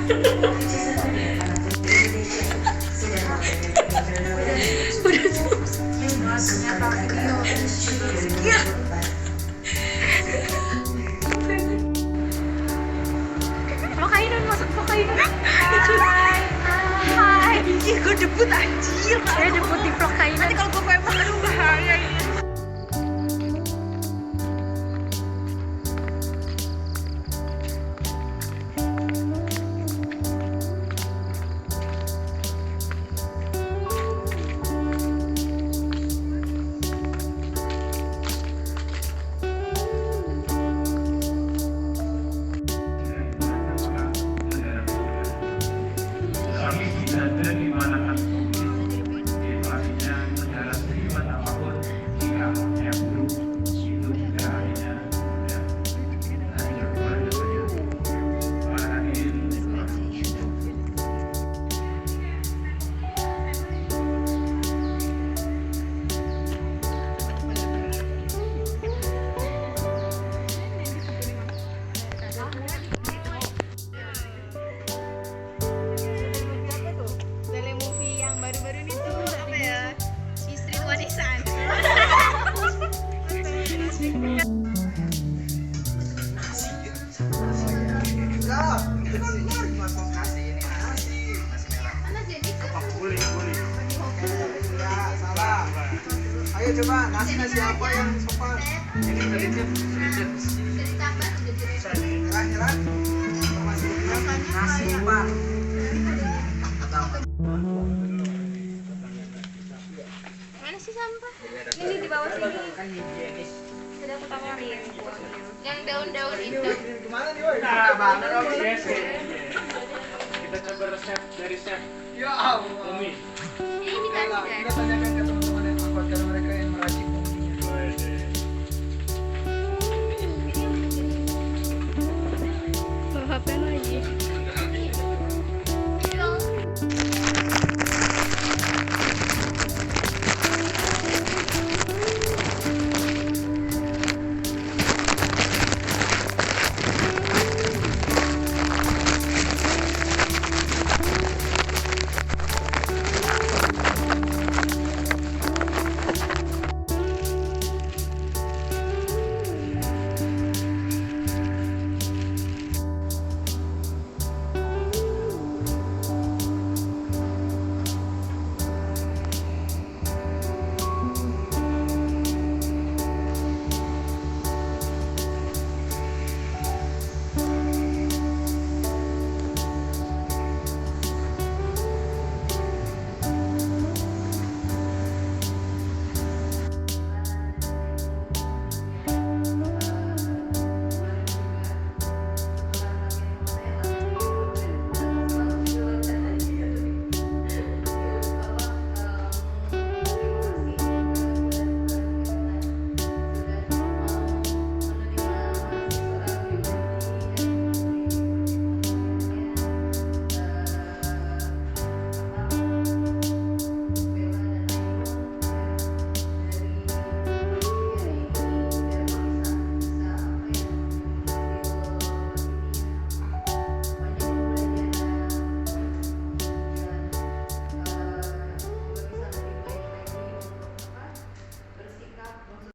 Iya. Vlogainan, masuk vlogainan. Hai. Ih, gue debut anjir. Saya debut di vlogainan. Nanti kalau gue pemot, aduh bahaya ini. Ayo coba nasi apa yang sopan? Ini dari chef. Terakhir nasi apa? Mana sih sampah? Ini di bawah sini. Sudah aku tawarin. Yang daun-daun itu. Kemana nih, woy? Nah, banget om. Kita coba resep dari chef. Ya Allah. Umi. Ini tadi Kita tanyakan ke teman-teman yang angkot karena mereka yang meracik